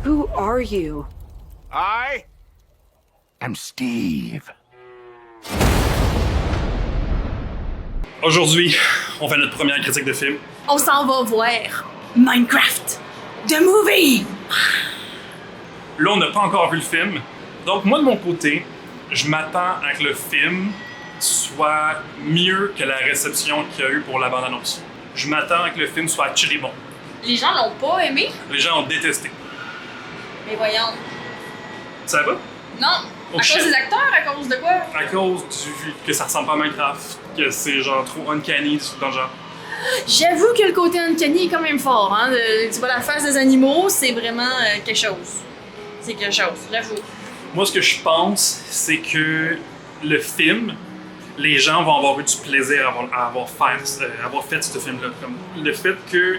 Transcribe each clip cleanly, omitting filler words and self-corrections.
Who are you? I am Steve. Aujourd'hui, on fait notre première critique de film. On s'en va voir Minecraft, the movie! Là, on n'a pas encore vu le film. Donc, moi, de mon côté, je m'attends à que le film soit mieux que la réception qu'il y a eu pour la bande-annonce. Je m'attends à que le film soit actually bon. Les gens l'ont pas aimé? Les gens ont détesté. Mais voyons. Ça va? Non, Oh, à shit. cause des acteurs, à cause de quoi? À cause que ça ressemble pas à Minecraft, que c'est genre trop uncanny, dans le genre. J'avoue que le côté uncanny est quand même fort, hein. Tu vois la face des animaux, c'est vraiment quelque chose. C'est quelque chose, j'avoue. Moi, ce que je pense, c'est que le film, les gens vont avoir eu du plaisir à avoir fait ce film-là. Comme le fait que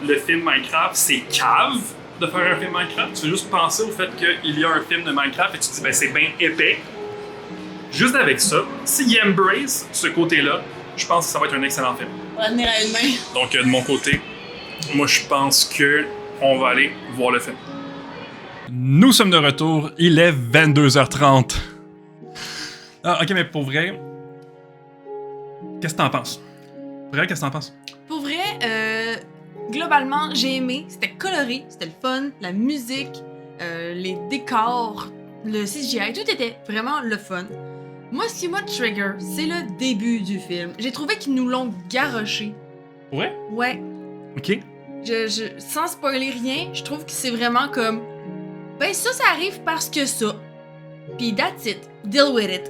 le film Minecraft, c'est cave de faire un film Minecraft. Tu veux juste penser au fait qu'il y a un film de Minecraft et tu te dis, ben c'est bien épais. Juste avec ça, s'ils embrace ce côté-là, je pense que ça va être un excellent film. On va tenir à une main. Donc, de mon côté, moi, je pense que on va aller voir le film. Nous sommes de retour, il est 22h30. Ah, ok, mais pour vrai, qu'est-ce que t'en penses? Pour vrai, qu'est-ce que t'en penses? Pour vrai, globalement, j'ai aimé. C'était coloré, c'était le fun, la musique, les décors, le CGI, tout était vraiment le fun. Moi, ce qui m'a trigger, c'est le début du film. J'ai trouvé qu'ils nous l'ont garoché. Pour vrai? Ouais. Ok. Sans spoiler rien, je trouve que c'est vraiment comme... Ben ça arrive parce que ça. Puis that's it. Deal with it.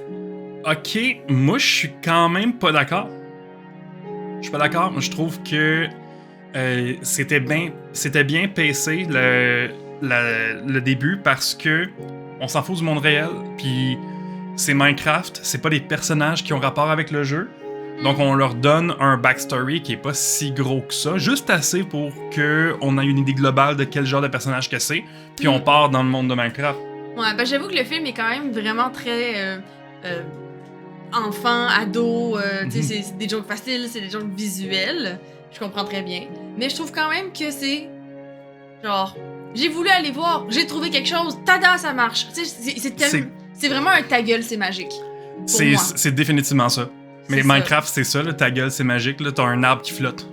Ok, moi, je suis quand même pas d'accord. Je suis pas d'accord. Moi, je trouve que c'était bien pacé le début parce que on s'en fout du monde réel. Puis c'est Minecraft, c'est pas des personnages qui ont rapport avec le jeu. Donc on leur donne un backstory qui est pas si gros que ça, juste assez pour que on ait une idée globale de quel genre de personnage que c'est, puis on part dans le monde de Minecraft. Ouais, ben j'avoue que le film est quand même vraiment très enfant, ado, tu sais, c'est des jokes faciles, c'est des jokes visuels. Je comprends très bien. Mais je trouve quand même que c'est genre j'ai voulu aller voir, j'ai trouvé quelque chose, tada, ça marche. Tu sais, c'est vraiment un ta gueule, c'est magique. Moi. C'est définitivement ça. Mais C'est Minecraft, c'est ça, là, ta gueule, c'est magique, là, t'as un arbre qui flotte.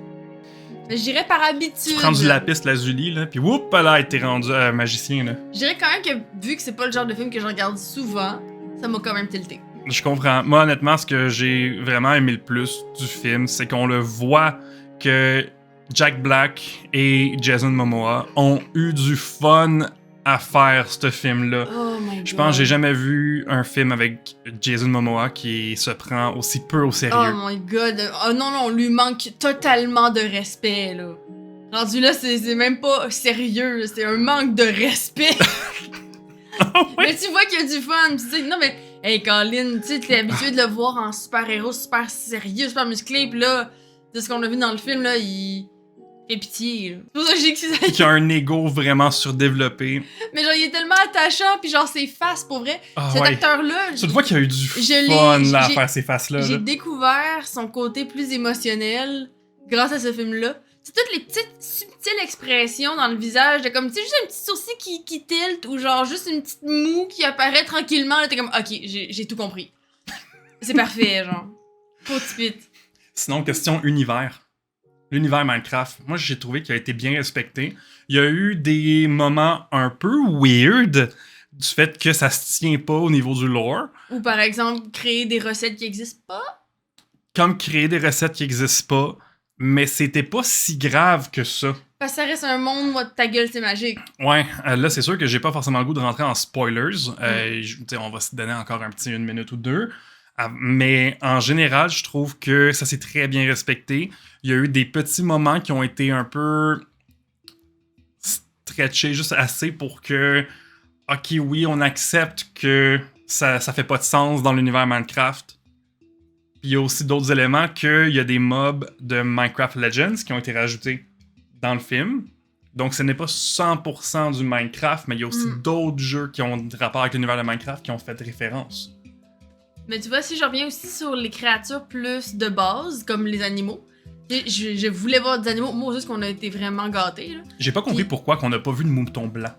Mais je dirais par habitude. Tu prends du lapis lazuli, là, puis whoop, là, t'es rendu magicien, là. Je dirais quand même que vu que c'est pas le genre de film que je regarde souvent, ça m'a quand même tilté. Je comprends. Moi, honnêtement, ce que j'ai vraiment aimé le plus du film, c'est qu'on le voit que Jack Black et Jason Momoa ont eu du fun à faire ce film-là. Oh my god. Je pense que j'ai jamais vu un film avec Jason Momoa qui se prend aussi peu au sérieux. Oh my god. Oh non, on lui manque totalement de respect, là. Rendu là, c'est même pas sérieux, là, c'est un manque de respect. Mais tu vois qu'il y a du fun, tu sais, non mais, hey Colin, tu sais, t'es habitué de le voir en super-héros, super sérieux, super musclé, pis là, de ce qu'on a vu dans le film, là, il fait pitié, là. C'est pour ça que j'ai dit que Qui a un ego vraiment surdéveloppé. Mais genre, il est tellement attachant, pis genre, ses faces, pour vrai, Ah, cet ouais. acteur-là... Tu te vois qu'il y a eu du Je fun l'ai- là, à j'ai- faire ces faces-là. J'ai là. découvert son côté plus émotionnel grâce à ce film-là. C'est toutes les petites subtiles expressions dans le visage, de comme, tu sais, juste un petit sourcil qui tilte ou genre juste une petite moue qui apparaît tranquillement. Là, t'es comme, ok, j'ai tout compris. C'est parfait, genre. Pas de pit. Sinon, question univers. L'univers Minecraft, moi j'ai trouvé qu'il a été bien respecté. Il y a eu des moments un peu weird du fait que ça se tient pas au niveau du lore. Ou par exemple, créer des recettes qui existent pas. Comme créer des recettes qui existent pas, mais c'était pas si grave que ça. Parce que ça reste un monde, moi, de ta gueule, c'est magique. Ouais, là c'est sûr que j'ai pas forcément le goût de rentrer en spoilers. On va se donner encore une minute ou deux. Mais en général, je trouve que ça s'est très bien respecté. Il y a eu des petits moments qui ont été un peu stretchés, juste assez pour que, ok, oui, on accepte que ça fait pas de sens dans l'univers Minecraft. Puis il y a aussi d'autres éléments qu'il y a des mobs de Minecraft Legends qui ont été rajoutés dans le film. Donc ce n'est pas 100% du Minecraft, mais il y a aussi d'autres jeux qui ont rapport avec l'univers de Minecraft qui ont fait référence. Mais tu vois, si je reviens aussi sur les créatures plus de base, comme les animaux, je voulais voir des animaux, moi aussi, parce qu'on a été vraiment gâtés, là. J'ai pas compris pourquoi qu'on n'a pas vu de mouton blanc.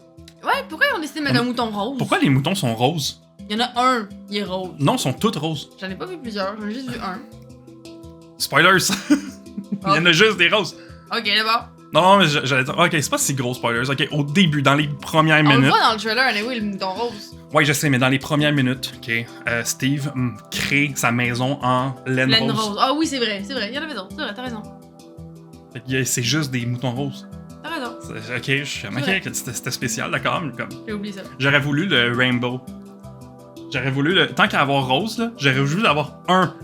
Ouais, pourquoi ils ont décidé de mettre un mouton rose? Pourquoi les moutons sont roses? Il y en a un, il est rose. Non, ils sont toutes roses. J'en ai pas vu plusieurs, j'en ai juste vu un. Spoilers! Il y en a juste des roses. Ok, d'abord. Non, mais j'allais dire, ok, c'est pas si gros spoilers. Ok, au début, dans les premières On le minutes. voit dans le trailer, anyway, le mouton rose. Ouais, je sais, mais dans les premières minutes, ok, Steve crée sa maison en laine Laine rose. rose. Ah oui, c'est vrai, il y en avait d'autres, c'est vrai, t'as raison. Fait que c'est juste des moutons roses. T'as raison, Ok, je suis ok, que c'était spécial, d'accord, mais comme. j'ai oublié ça. J'aurais voulu le rainbow. J'aurais voulu le. Tant qu'à avoir rose, là, j'aurais voulu avoir un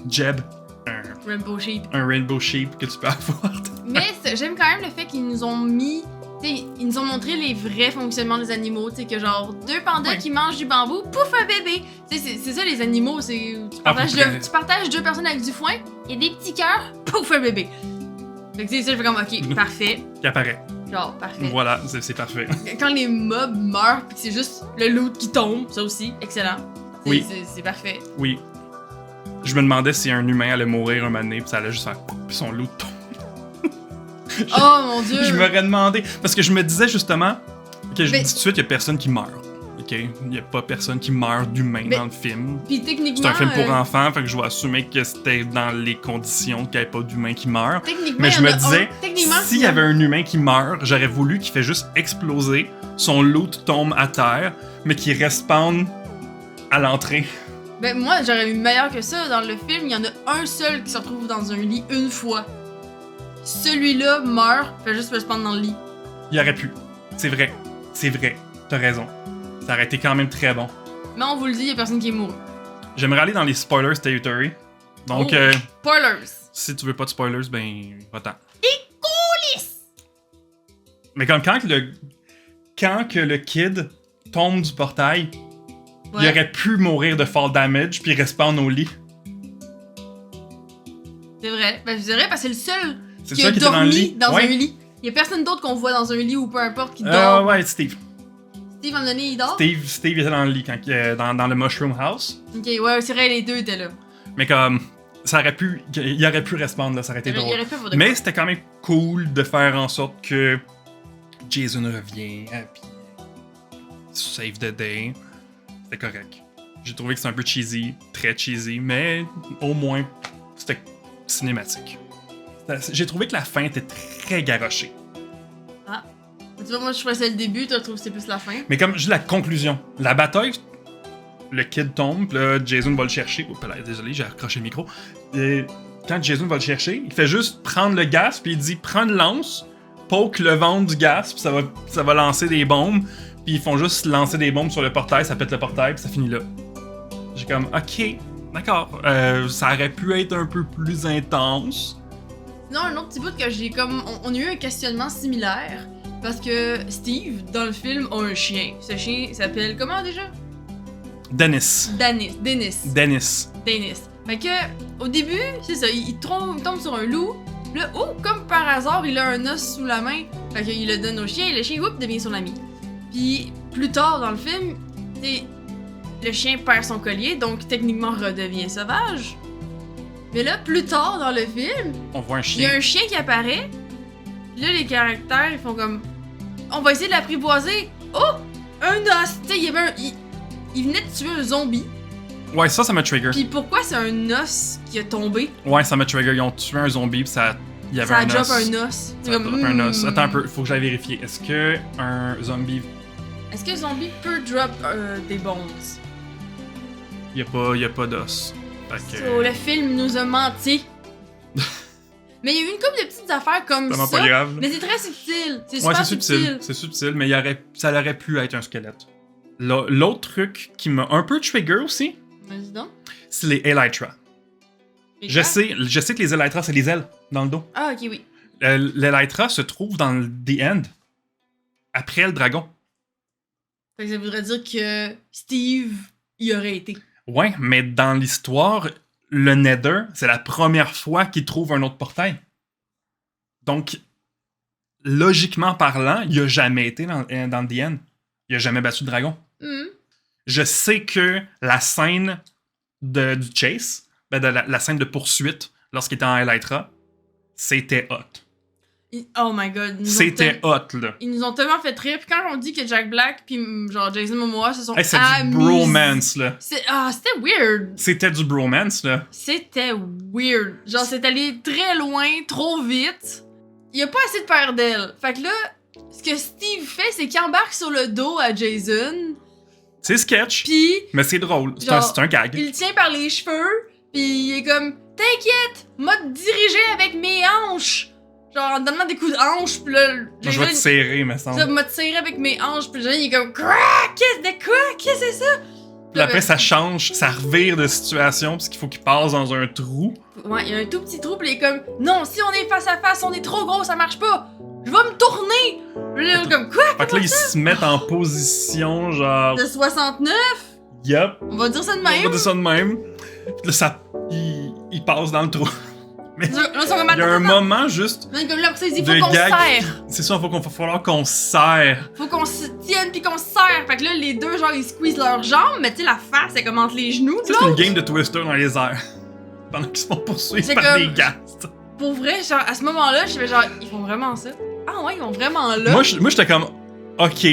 Jeb. Rainbow Sheep. Un rainbow sheep que tu peux avoir. Mais j'aime quand même le fait qu'ils nous ont mis. T'sais, ils nous ont montré les vrais fonctionnements des animaux. Tu sais, que genre, deux pandas Ouais. qui mangent du bambou, pouf, un bébé. Tu sais, c'est ça les animaux. C'est tu Ah, partages, pour vrai. tu partages deux personnes avec du foin, il y a des petits cœurs, pouf, un bébé. Fait que c'est ça, je fais comme, ok, parfait. Qui apparaît. Genre, parfait. Voilà, c'est parfait. Quand les mobs meurent, pis que c'est juste le loot qui tombe, ça aussi, excellent. Oui. C'est parfait. Oui. Je me demandais si un humain allait mourir un moment donné, puis ça allait juste faire. Puis son loup tombe. Oh mon dieu! Je m'aurais demandé. Parce que je me disais justement. Que je Mais- dis tout de suite, il y a personne qui meurt. Ok? Il y a pas personne qui meurt d'humain Mais- dans le film. Pis techniquement. C'est un film pour enfants, fait que je vais assumer que c'était dans les conditions qu'il n'y avait pas d'humain qui meurt. Techniquement, Mais il y je en me a disais, un. Techniquement, s'il y avait un humain qui meurt, j'aurais voulu qu'il fait juste exploser, son loot tombe à terre, mais qu'il respawn à l'entrée. Ben, moi, j'aurais eu meilleur que ça. Dans le film, il y en a un seul qui se retrouve dans un lit une fois. Celui-là meurt, fait juste se prendre dans le lit. Il aurait pu. C'est vrai. C'est vrai. T'as raison. Ça aurait été quand même très bon. Mais on vous le dit, il y a personne qui est mort. J'aimerais aller dans les spoilers territory. Donc, Oh. Spoilers! si tu veux pas de spoilers, ben, va-t'en. Mais comme quand que le kid tombe du portail, il Ouais. aurait pu mourir de fall damage puis respawn au lit. C'est vrai. Ben, je dirais parce que c'est le seul C'est qui ça a qui était dans le dormi lit. dans Ouais. un lit. Il y a personne d'autre qu'on voit dans un lit ou peu importe qui dort. Ouais, Steve. Steve, à un moment donné, il dort? Steve était dans le lit quand, dans le Mushroom House. Ok, ouais, c'est vrai, les deux étaient là. Mais comme, ça aurait pu, il aurait pu respondre là, ça aurait été Il drôle. aurait pu avoir de Mais quoi. c'était quand même cool de faire en sorte que Jason revient, puis save the day. C'était correct. J'ai trouvé que c'était un peu cheesy, très cheesy, mais au moins, c'était cinématique. J'ai trouvé que la fin était très garochée. Tu vois, moi, je choisissais le début, toi, tu trouves que c'est plus la fin. Mais comme je dis la conclusion, la bataille, le kid tombe, puis là, Jason va le chercher. Oups, là, désolé, j'ai accroché le micro. Et quand Jason va le chercher, il fait juste prendre le gaz, puis il dit prends une lance, poke le ventre du gaz, puis ça va lancer des bombes. Puis ils font juste lancer des bombes sur le portail, ça pète le portail, puis ça finit là. J'ai comme, ok, d'accord. Ça aurait pu être un peu plus intense. Sinon, un autre petit bout que j'ai comme. On a eu un questionnement similaire. Parce que Steve, dans le film, a un chien. Ce chien s'appelle comment déjà? Dennis. Dennis. Fait que, au début, c'est ça, il tombe sur un loup. Là, oh, comme par hasard, il a un os sous la main. Fait qu'il le donne au chien et le chien, oups, devient son ami. Puis, plus tard dans le film, t'sais, le chien perd son collier, donc techniquement redevient sauvage. Mais là, plus tard dans le film, On voit un il y a chien. un chien qui apparaît. Puis là, les caractères, ils font comme. On va essayer de l'apprivoiser. Oh! Un os! Tu sais, il y avait un. Il venait de tuer un zombie. Ouais, ça m'a trigger. Puis pourquoi c'est un os qui a tombé? Ouais, ça m'a trigger. Ils ont tué un zombie, puis il y avait Ça a un drop os. un os. C'est Ça a comme, drop un os. hmm. Attends un peu, faut que j'aille vérifier. Est-ce que un zombie. Est-ce que le zombie peut drop des bones? Y a pas d'os. Fait que. So, le film nous a menti. Mais il y a eu une couple de petites affaires comme Vraiment ça. pas grave. Mais c'est très subtil. C'est Ouais, super c'est subtil. C'est subtil, mais ça aurait pu être un squelette. L'autre truc qui m'a un peu trigger aussi, Vas-y donc. c'est les Elytra. Et Je quoi? sais que les Elytra, c'est les ailes dans le dos. Ah, ok, oui. L'Elytra se trouve dans le The End, après le dragon. Fait que ça voudrait dire que Steve y aurait été. Ouais, mais dans l'histoire, le Nether, c'est la première fois qu'il trouve un autre portail. Donc, logiquement parlant, il a jamais été dans The End. Il a jamais battu de dragon. Mhm. Je sais que la scène du chase, de la scène de poursuite, lorsqu'il était en Elytra, c'était hot. Oh my god. C'était hot, là. Ils nous ont tellement fait rire. Puis quand on dit que Jack Black puis genre Jason Momoa se sont C'est amusés. du bromance, là. C'était weird. C'était du bromance, là. C'était weird. Genre, c'est allé très loin, trop vite. Il y a pas assez de peur d'elle. Fait que là, ce que Steve fait, c'est qu'il embarque sur le dos à Jason. C'est sketch, Puis mais c'est drôle. genre, C'est un gag. il le tient par les cheveux. Puis il est comme, t'inquiète, m'a dirigé avec mes hanches. Genre, en donnant des coups de hanche. Puis là, Je vais te serrer, me semble. Ça m'a tiré avec mes hanches. Puis Jason, il est comme, quoi? Qu'est-ce que c'est ça? Puis après, ça change, ça revire de situation, parce qu'il faut qu'il passe dans un trou. Ouais, il y a un tout petit trou, puis il est comme, non, si on est face à face, on est trop gros, ça marche pas. Je vais me tourner. Puis là, comme, quoi? Fait que là, ils se mettent en position, genre. De 69? Yup. On va dire ça de On va même. dire ça de même. Puis là, il passe dans le trou. Mais Là, ils sont comme, il y a un moment juste Là, comme là, après ça, il dit, de faut qu'on se gag. serre. C'est ça, il va falloir qu'on se serre. Faut qu'on se tienne puis qu'on se serre. Fait que là, les deux, genre, ils squeezent leurs jambes, mais tu sais, la face, elle comme entre les genoux. Ça, c'est une game de Twister dans les airs. Pendant qu'ils se font poursuivre C'est par comme- des ghasts. Pour vrai, genre, à ce moment-là, je fais genre, ils font vraiment ça? Ah ouais, ils vont vraiment là? Moi, j'étais comme, ok,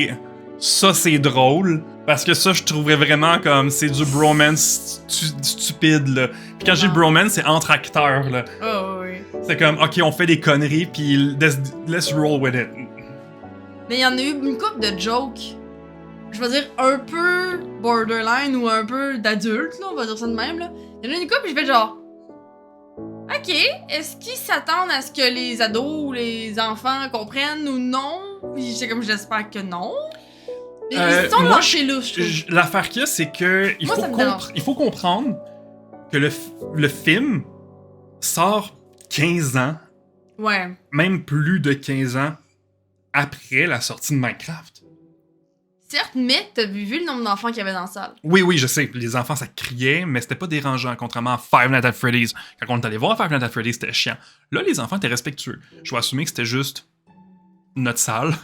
ça c'est drôle. Parce que ça, je trouverais vraiment comme, c'est du bromance stupide, là. Puis quand j'ai Non. bromance, c'est entre acteurs, là. Oh oui. C'est comme, ok, on fait des conneries, puis let's roll with it. Mais il y en a eu une couple de jokes, je vais dire un peu borderline ou un peu d'adulte, là, on va dire ça de même, là. Il y en a une couple, je fais genre, ok, est-ce qu'ils s'attendent à ce que les ados ou les enfants comprennent ou non? Puis j'étais comme, j'espère que non. Mais ils sont moi, lâchés là, je trouve. L'affaire qu'il y a, c'est que Moi, ça me dérange. il faut comprendre que le film sort 15 ans, Ouais. même plus de 15 ans, après la sortie de Minecraft. Certes, mais t'as vu le nombre d'enfants qu'il y avait dans la salle. Oui, je sais, les enfants, ça criait, mais c'était pas dérangeant, contrairement à Five Nights at Freddy's. Quand on est allé voir Five Nights at Freddy's, c'était chiant. Là, les enfants étaient respectueux. Je vais assumer que c'était juste notre salle.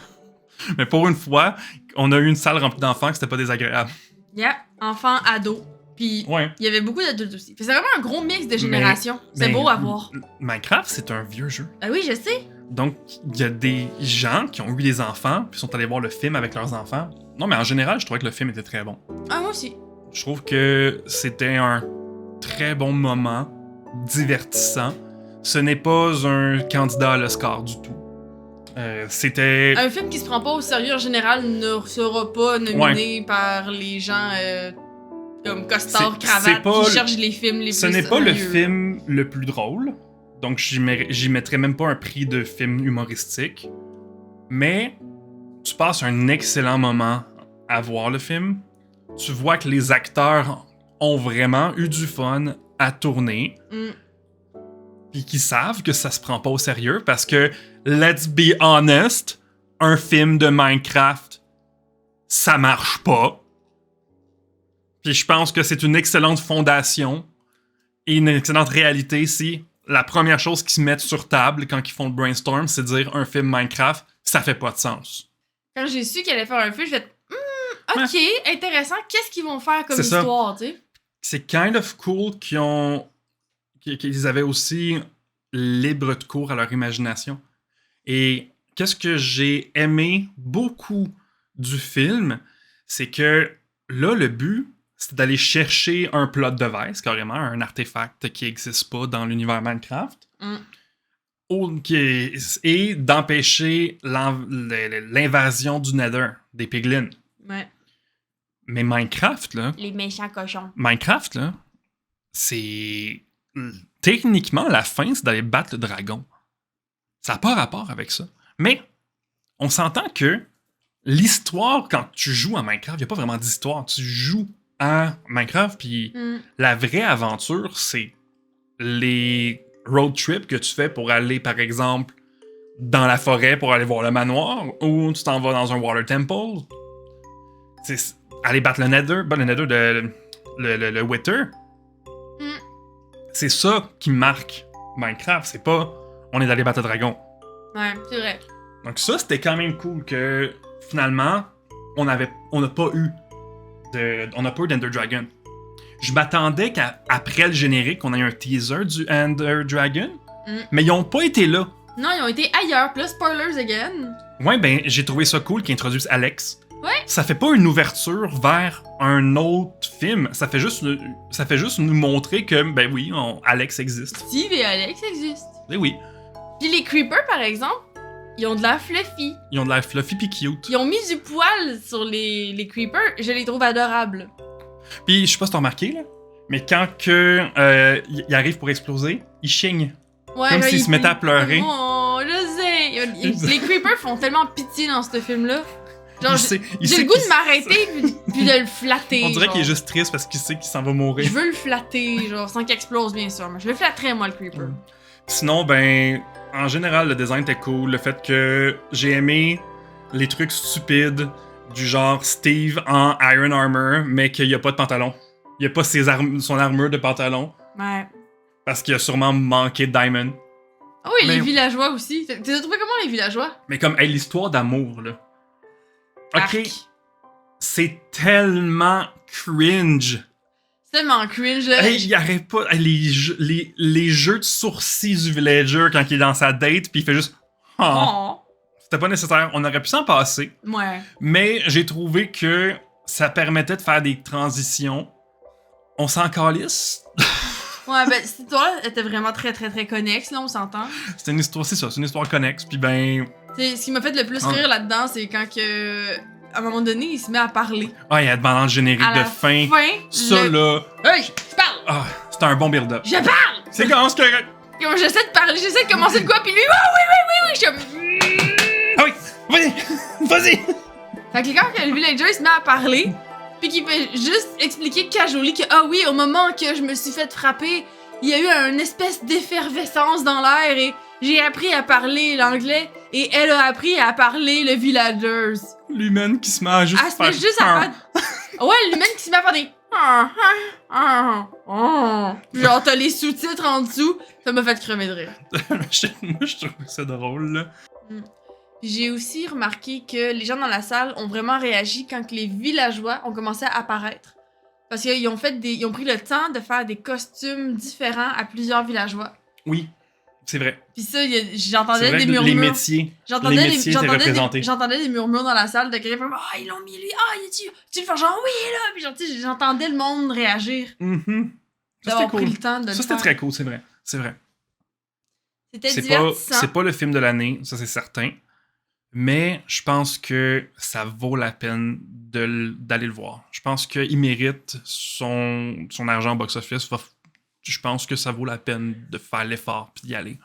Mais pour une fois, on a eu une salle remplie d'enfants que c'était pas désagréable. Yeah, enfants, ados. Puis Ouais. il y avait beaucoup d'adultes aussi. Fait que c'est vraiment un gros mix de générations. C'est Mais- beau à voir. Minecraft, c'est un vieux jeu. Ah oui, je sais. Donc, il y a des gens qui ont eu des enfants, puis sont allés voir le film avec leurs enfants. Non, mais en général, je trouvais que le film était très bon. Ah, moi aussi. Je trouve que c'était un très bon moment, divertissant. Ce n'est pas un candidat à l'Oscar du tout. C'était... Un film qui se prend pas au sérieux en général ne sera pas nominé par les gens comme costard, C'est cravate, pas qui le- cherchent les films les Ce plus n'est pas le sérieux. film le plus drôle, donc j'y mettrais même pas un prix de film humoristique. Mais tu passes un excellent moment à voir le film. Tu vois que les acteurs ont vraiment eu du fun à tourner. Mm. Puis qu'ils savent que ça se prend pas au sérieux parce que, let's be honest, un film de Minecraft, ça marche pas. Puis je pense que c'est une excellente fondation et une excellente réalité si la première chose qu'ils se mettent sur table quand ils font le brainstorm, c'est de dire un film Minecraft, ça fait pas de sens. Quand j'ai su qu'elle allait faire un film, je fait ok, intéressant. Qu'est-ce qu'ils vont faire comme C'est ça. histoire, tu sais? C'est kind of cool qu'ils avaient aussi libre de cours à leur imagination. Et qu'est-ce que j'ai aimé beaucoup du film, c'est que là, le but, c'est d'aller chercher un plot device, carrément, un artefact qui n'existe pas dans l'univers Minecraft, et d'empêcher l'invasion du Nether, des piglins. Ouais. Mais Minecraft, là, Les méchants cochons. Minecraft, là, c'est... Techniquement, la fin, c'est d'aller battre le dragon. Ça n'a pas rapport avec ça. Mais on s'entend que l'histoire, quand tu joues à Minecraft, il n'y a pas vraiment d'histoire. Tu joues à Minecraft, puis la vraie aventure, c'est les road trips que tu fais pour aller, par exemple, dans la forêt pour aller voir le manoir, ou tu t'en vas dans un water temple. C'est aller battre le Nether, le Wither. C'est ça qui marque Minecraft, c'est pas on est allé battre le dragon. Ouais, c'est vrai. Donc ça, c'était quand même cool que finalement, on n'a pas eu d'Ender Dragon. Je m'attendais qu'après le générique, on ait un teaser du Ender Dragon, mais ils ont pas été là. Non, ils ont été ailleurs. Plus spoilers again. Ouais, ben, j'ai trouvé ça cool qu'ils introduisent Alex. Ouais. Ça fait pas une ouverture vers un autre film. Ça fait juste nous montrer que, ben oui, Alex existe. Steve et Alex existent. Eh oui. Puis les creepers, par exemple, ils ont de l'air fluffy. Ils ont de l'air fluffy pis cute. Ils ont mis du poil sur les creepers. Je les trouve adorables. Puis, je sais pas si t'as remarqué, là, mais quand il arrive pour exploser, il chigne. Ouais, Comme là, s'il se mettait à pleurer. Oh, je sais. Les creepers font tellement pitié dans ce film-là. Genre, il j'ai sait le goût qu'il- de m'arrêter puis de le flatter. On dirait genre. qu'il est juste triste parce qu'il sait qu'il s'en va mourir. Je veux le flatter, genre, sans qu'il explose, bien sûr. Mais je le flatterais, moi, le creeper. Sinon, ben, en général, le design était cool. Le fait que j'ai aimé les trucs stupides du genre Steve en Iron Armor, mais qu'il n'y a pas de pantalon. Il n'y a pas son armure de pantalon Ouais. parce qu'il a sûrement manqué de Diamond. Ah oui, Mais- les villageois aussi. T'as trouvé comment, les villageois? Mais comme, hey, l'histoire d'amour, là. Ok, Arc. c'est tellement cringe. C'est tellement cringe, là. Hey, il arrête pas. Hey, les jeux de sourcils du villager quand il est dans sa date, puis il fait juste. Ah. Oh. C'était pas nécessaire. On aurait pu s'en passer. Ouais. Mais j'ai trouvé que ça permettait de faire des transitions. On s'en calisse. Ouais, ben, cette histoire-là était vraiment très, très, très connexe, là, on s'entend. C'est une histoire, c'est ça, c'est une histoire connexe. Puis ben. T'sais, ce qui m'a fait le plus Ouais. rire là-dedans, c'est quand que. À un moment donné, il se met à parler. Ah, il y a pendant le générique À de la fin. Ça, le- là. Hey, je parle! Ah, c'était un bon build-up. Je parle! C'est comment, c'est correct. Puis moi, j'essaie de parler, j'essaie de commencer de quoi, puis lui, oui, je suis comme. Ah oui, vas-y, vas-y. Fait que quand le villager se met à parler, puis qu'il fait juste expliquer casually que, ah oui, au moment que je me suis fait frapper, il y a eu une espèce d'effervescence dans l'air et j'ai appris à parler l'anglais et elle a appris à parler le villagers. L'humaine qui se met à juste Elle se met juste à faire. Ouais, l'humaine qui se met à faire des. Genre, t'as les sous-titres en dessous, ça m'a fait crever de rire. Moi, je trouve ça drôle, là. Puis j'ai aussi remarqué que les gens dans la salle ont vraiment réagi quand que les villageois ont commencé à apparaître. Parce qu'ils ont ils ont pris le temps de faire des costumes différents à plusieurs villageois. Oui, c'est vrai. Puis ça, C'est j'entendais vrai des que les murmures. métiers. J'entendais les des- métiers étaient j'entendais des- représentés. J'entendais des murmures dans la salle de quelqu'un comme ah ils l'ont mis lui, ah tu le fais genre oui là, puis genre, tu sais, j'entendais le monde réagir. Mhm. Ça, D'avoir c'était pris cool. le temps de Ça, le c'était faire. très cool, c'est vrai. C'est vrai. C'était C'est pas, divertissant. c'est pas le film de l'année, ça c'est certain. Mais je pense que ça vaut la peine d'aller le voir. Je pense qu'il mérite son argent au box-office. Je pense que ça vaut la peine de faire l'effort puis d'y aller.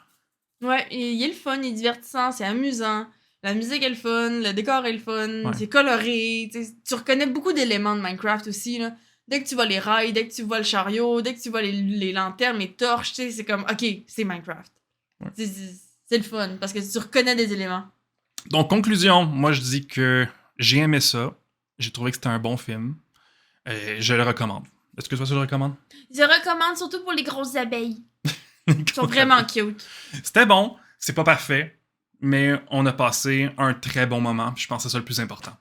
Ouais, il est le fun, il est divertissant, c'est amusant. La musique est le fun, le décor est le fun, Ouais. c'est coloré. Tu reconnais beaucoup d'éléments de Minecraft aussi, là. Dès que tu vois les rails, dès que tu vois le chariot, dès que tu vois les lanternes, les torches, tu sais, c'est comme, OK, c'est Minecraft. Ouais. C'est le fun, parce que tu reconnais des éléments. Donc, conclusion, moi je dis que j'ai aimé ça. J'ai trouvé que c'était un bon film. Je le recommande. Est-ce que toi tu le recommandes? Je recommande surtout pour les grosses abeilles. Ils sont vraiment cute. C'était bon, c'est pas parfait, mais on a passé un très bon moment. Puis je pense que c'est ça le plus important.